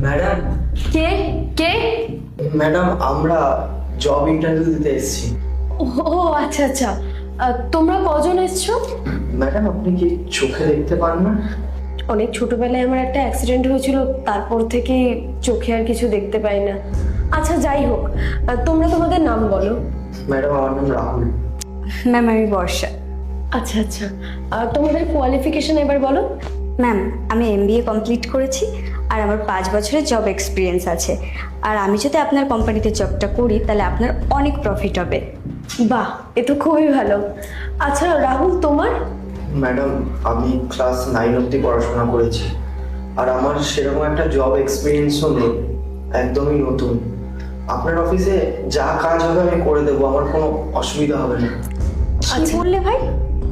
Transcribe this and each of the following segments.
Madam, কে কে? Madam আমরা job interview দিতে এসেছি। ও আচ্ছা আচ্ছা, তোমরা কজন এসছো? ম্যাডাম আপনি কি চোখে দেখতে পান না? অনেক ছোটবেলায় আমার একটা অ্যাক্সিডেন্ট হয়েছিল, তারপর থেকে চোখে আর কিছু দেখতে পাই না। আচ্ছা যাই হোক, তোমরা তোমাদের নাম বলো। ম্যাডাম আমার নাম রাহুল। ম্যাম আমি বর্ষা। আচ্ছা আচ্ছা, তোমাদের কোয়ালিফিকেশন এবার বলো। ম্যাম আমি এমবিএ কমপ্লিট করেছি আর আমার 5 বছরের জব এক্সপিরিয়েন্স আছে। আর আমি যদি আপনার কোম্পানিতে জবটা করি তাহলে আপনার অনেক প্রফিট হবে। বাহ, এ তো খুবই ভালো। আচ্ছা রাহুল, তোমার? ম্যাডাম আমি ক্লাস 9 অবধি পড়াশোনা করেছি, আর আমার সেরকম একটা জব এক্সপিরিয়েন্সও নেই, একদমই নতুন। আপনার অফিসে যা কাজ হবে আমি করে দেবো, আমার কোনো অসুবিধা হবে না। কি বললে ভাই?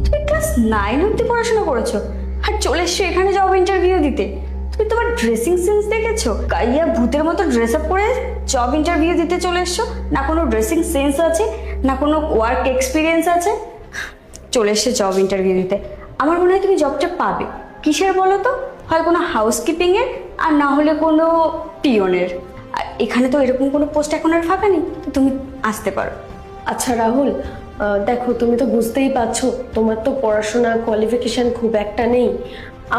তুমি ক্লাস 9 অবধি পড়াশোনা করেছো আর চলে এসছো এখানে জব ইন্টারভিউ দিতে? তুমি তোমার ড্রেসিং সেন্স দেখেছো? গাইয়া ভূতের মতো ড্রেস আপ করে জব ইন্টারভিউ দিতে চলে এসছো। না কোনো ড্রেসিং সেন্স আছে, না কোনো ওয়ার্ক এক্সপিরিয়েন্স আছে, চলে এসছে জব ইন্টারভিউ দিতে। আমার মনে হয় তুমি জবটা পাবে। কিসের বলো তো? হয় কোনো হাউসকিপিংয়ের, আর না হলে কোনো পিয়নের। আর এখানে তো এরকম কোনো পোস্ট এখন আর ফাঁকা নেই, তো তুমি আসতে পারো। আচ্ছা রাহুল, দেখো তুমি তো বুঝতেই পারছো তোমার তো পড়াশোনা কোয়ালিফিকেশন খুব একটা নেই।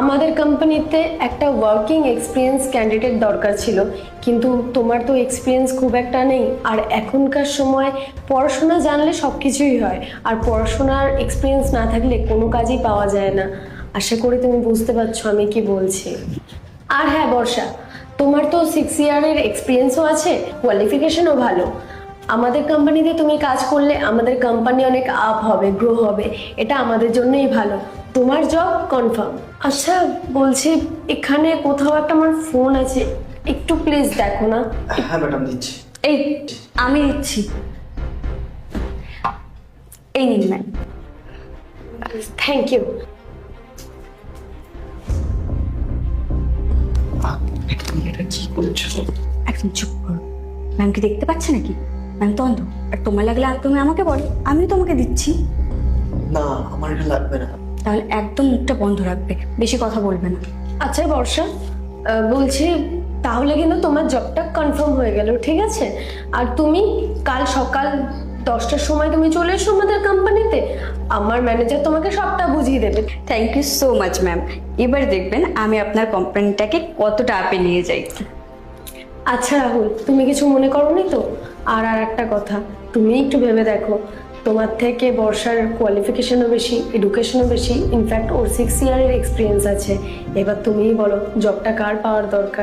আমাদের কোম্পানিতে একটা ওয়ার্কিং এক্সপিরিয়েন্স ক্যান্ডিডেট দরকার ছিল, কিন্তু তোমার তো এক্সপিরিয়েন্স খুব একটা নেই। আর এখনকার সময় পড়াশোনা জানলে সব কিছুই হয়, আর পড়াশোনার এক্সপিরিয়েন্স না থাকলে কোনো কাজই পাওয়া যায় না। আশা করি তুমি বুঝতে পারছো আমি কি বলছি। আর হ্যাঁ বর্ষা, তোমার তো 6 ইয়ারের এক্সপিরিয়েন্সও আছে, কোয়ালিফিকেশনও ভালো। আমাদের কোম্পানিতে তুমি কাজ করলে আমাদের কোম্পানি অনেক আপ হবে, গ্রো হবে, এটা আমাদের জন্যই ভালো। তোমার জব কনফার্ম। আচ্ছা বলছি, এখানে কোথাও একটা আমার ফোন আছে, একটু প্লিজ দেখো না। হ্যাঁ ম্যাডাম দিচ্ছি। এই আমি দিচ্ছি, এই নিন ম্যাম। Thank you. তুমি এটা কি করছো? একদম চুপ করো। ম্যাম কি দেখতে পাচ্ছে নাকি? ম্যাম তো অন্ধ। আর তোমার লাগলে আর তুমি আমাকে বলো, আমিও তোমাকে দিচ্ছি। না আমার এটা লাগবে না। তাহলে একদম মুখটা বন্ধ রাখবে, বেশি কথা বলবে না। আচ্ছা বর্ষা, বলছি তাহলে কিন্তু তোমার জবটা কনফার্ম হয়ে গেল, ঠিক আছে? আর তুমি কাল সকাল 10টার সময় তুমি চলে এসো আমাদের কোম্পানিতে, আমার ম্যানেজার তোমাকে সবটা বুঝিয়ে দেবে। Thank you so much ma'am. এবার দেখবেন আমি আপনার কোম্পানিটাকে কতটা আপে নিয়ে যাই। আচ্ছা রাহুল, তুমি কিছু মনে করোনি তো? আর একটা কথা, তুমি একটু ভেবে দেখো, তোমার থেকে বর্ষার কোয়ালিফিকেশনও বেশি, এডুকেশনও বেশি, ইনফ্যাক্ট ওর 6 ইয়ারের এক্সপিরিয়েন্স আছে। এবার তুমিই বলো জবটা কার পাওয়ার দরকার।